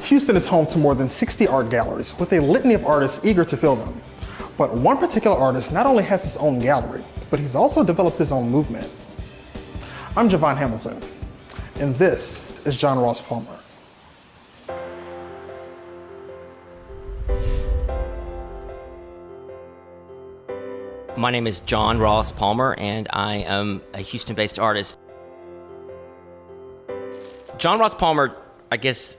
Houston is home to more than 60 art galleries with a litany of artists eager to fill them. But one particular artist not only has his own gallery, but he's also developed his own movement. I'm Javan Hamilton, and this is John Ross Palmer. My name is John Ross Palmer, and I am a Houston-based artist. John Ross Palmer, I guess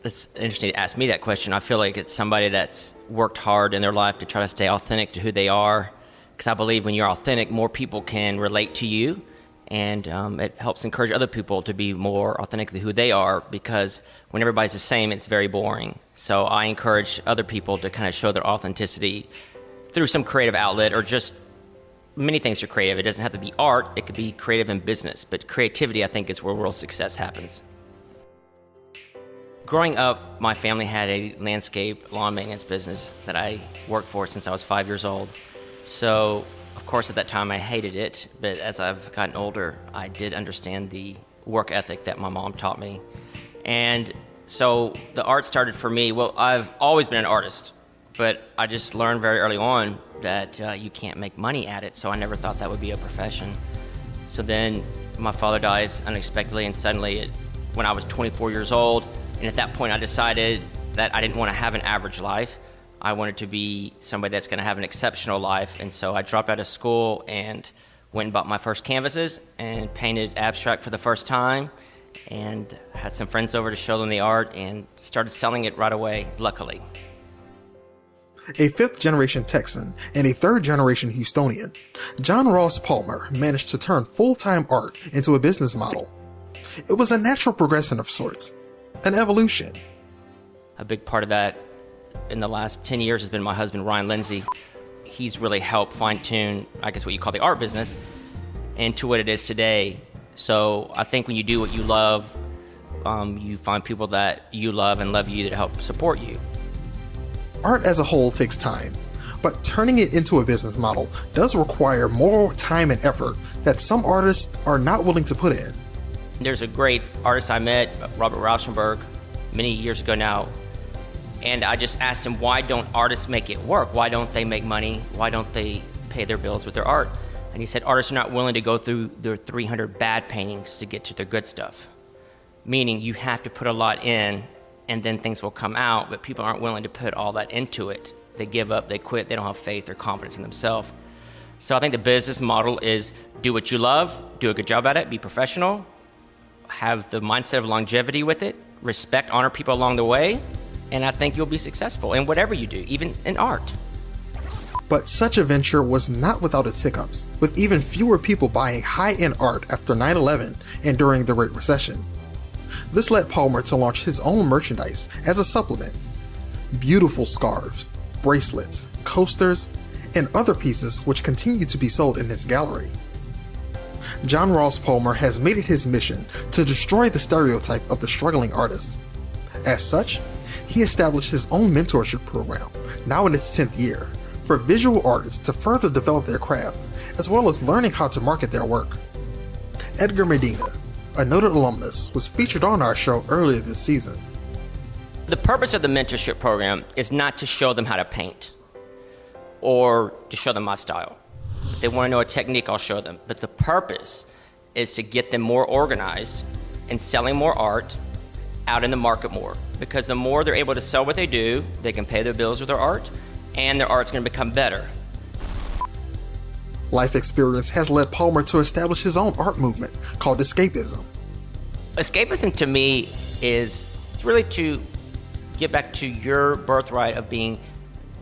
it's interesting to ask me that question. I feel like it's somebody that's worked hard in their life to try to stay authentic to who they are, because I believe when you're authentic, more people can relate to you, and it helps encourage other people to be more authentically who they are, because when everybody's the same, it's very boring. So I encourage other people to kind of show their authenticity through some creative outlet, or just many things are creative. It doesn't have to be art, it could be creative in business, but creativity, I think, is where real success happens. Growing up, my family had a landscape lawn maintenance business that I worked for since I was 5 years old. So, of course, at that time I hated it, but as I've gotten older, I did understand the work ethic that my mom taught me. And so the art started for me. Well, I've always been an artist, but I just learned very early on that you can't make money at it, so I never thought that would be a profession. So then my father dies unexpectedly and suddenly when I was 24 years old, and at that point I decided that I didn't want to have an average life. I wanted to be somebody that's going to have an exceptional life, and so I dropped out of school and went and bought my first canvases and painted abstract for the first time, and had some friends over to show them the art and started selling it right away, luckily. A fifth-generation Texan and a third-generation Houstonian, John Ross Palmer managed to turn full-time art into a business model. It was a natural progression of sorts, an evolution. A big part of that in the last 10 years has been my husband, Ryan Lindsay. He's really helped fine-tune, I guess, what you call the art business into what it is today. So I think when you do what you love, you find people that you love and love you to help support you. Art as a whole takes time, but turning it into a business model does require more time and effort that some artists are not willing to put in. There's a great artist I met, Robert Rauschenberg, many years ago now, and I just asked him, why don't artists make it work? Why don't they make money? Why don't they pay their bills with their art? And he said, artists are not willing to go through their 300 bad paintings to get to their good stuff. Meaning you have to put a lot in, and then things will come out, but people aren't willing to put all that into it. They give up, they quit, they don't have faith or confidence in themselves. So I think the business model is do what you love, do a good job at it, be professional, have the mindset of longevity with it, respect, honor people along the way, and I think you'll be successful in whatever you do, even in art. But such a venture was not without its hiccups, with even fewer people buying high-end art after 9/11 and during the Great Recession. This led Palmer to launch his own merchandise as a supplement. Beautiful scarves, bracelets, coasters, and other pieces which continue to be sold in his gallery. John Ross Palmer has made it his mission to destroy the stereotype of the struggling artist. As such, he established his own mentorship program, now in its 10th year, for visual artists to further develop their craft, as well as learning how to market their work. Edgar Medina, a noted alumnus, was featured on our show earlier this season. The purpose of the mentorship program is not to show them how to paint or to show them my style. If they want to know a technique, I'll show them. But the purpose is to get them more organized and selling more art out in the market more. Because the more they're able to sell what they do, they can pay their bills with their art, and their art's going to become better. Life experience has led Palmer to establish his own art movement called escapism. Escapism to me is really to get back to your birthright of being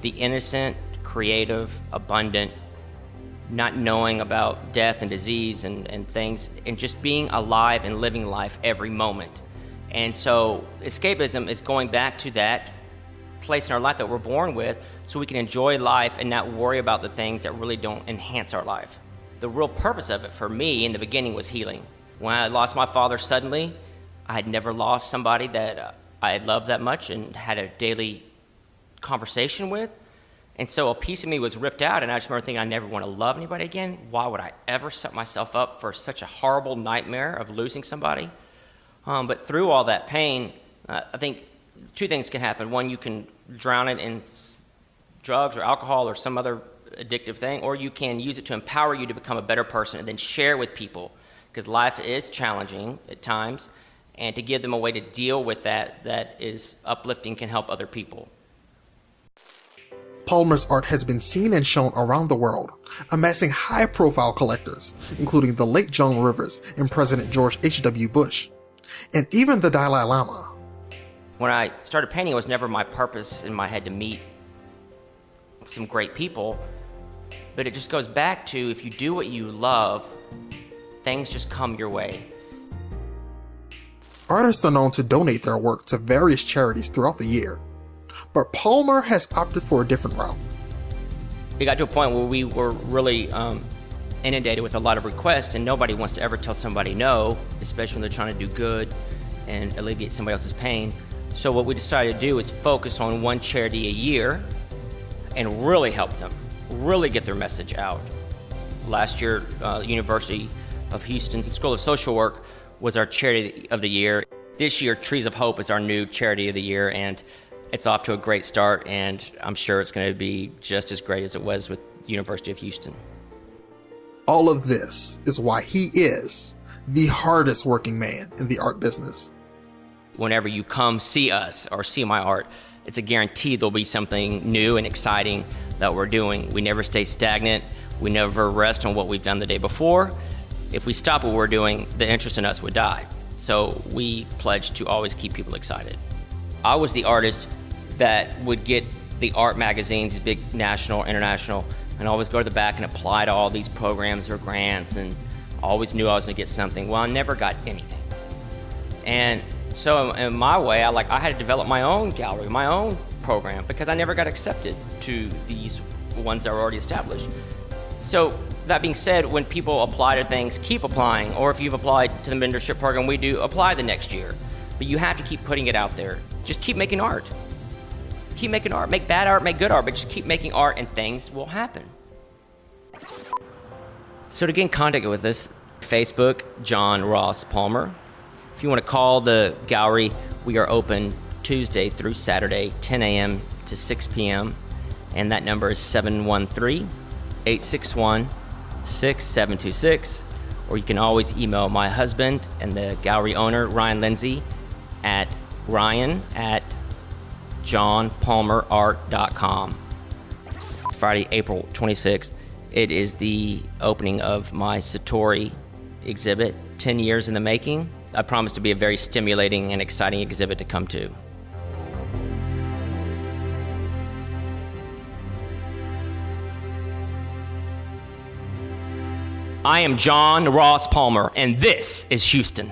the innocent, creative, abundant, not knowing about death and disease and things, and just being alive and living life every moment. And so escapism is going back to that place in our life that we're born with so we can enjoy life and not worry about the things that really don't enhance our life. The real purpose of it for me in the beginning was healing. When I lost my father suddenly, I had never lost somebody that I had loved that much and had a daily conversation with. And so a piece of me was ripped out, and I just remember thinking I never want to love anybody again. Why would I ever set myself up for such a horrible nightmare of losing somebody? But through all that pain, I think Two things can happen. One, you can drown it in drugs or alcohol or some other addictive thing, or you can use it to empower you to become a better person and then share with people, because life is challenging at times, and to give them a way to deal with that is uplifting, can help other people. Palmer's art has been seen and shown around the world, amassing high-profile collectors, including the late Joan Rivers and President George H.W. Bush, and even the Dalai Lama. When I started painting, it was never my purpose in my head to meet some great people, but it just goes back to, if you do what you love, things just come your way. Artists are known to donate their work to various charities throughout the year, but Palmer has opted for a different route. It got to a point where we were really inundated with a lot of requests, and nobody wants to ever tell somebody no, especially when they're trying to do good and alleviate somebody else's pain. So what we decided to do is focus on one charity a year and really help them, really get their message out. Last year, University of Houston School of Social Work was our charity of the year. This year, Trees of Hope is our new charity of the year, and it's off to a great start, and I'm sure it's going to be just as great as it was with the University of Houston. All of this is why he is the hardest working man in the art business. Whenever you come see us or see my art, it's a guarantee there'll be something new and exciting that we're doing. We never stay stagnant. We never rest on what we've done the day before. If we stop what we're doing, the interest in us would die. So we pledge to always keep people excited. I was the artist that would get the art magazines, big national, international, and always go to the back and apply to all these programs or grants, and always knew I was gonna get something. Well, I never got anything. And so in my way, I had to develop my own gallery, my own program, because I never got accepted to these ones that were already established. So that being said, when people apply to things, keep applying, or if you've applied to the mentorship program we do, apply the next year. But you have to keep putting it out there. Just keep making art. Keep making art. Make bad art, make good art, but just keep making art and things will happen. So to get in contact with us, Facebook, John Ross Palmer. If you want to call the gallery, we are open Tuesday through Saturday, 10 a.m. to 6 p.m. And that number is 713-861-6726. Or you can always email my husband and the gallery owner, Ryan Lindsay, at ryan@johnpalmerart.com. Friday, April 26th, it is the opening of my Satori exhibit, 10 years in the making. I promise to be a very stimulating and exciting exhibit to come to. I am John Ross Palmer, and this is Houston.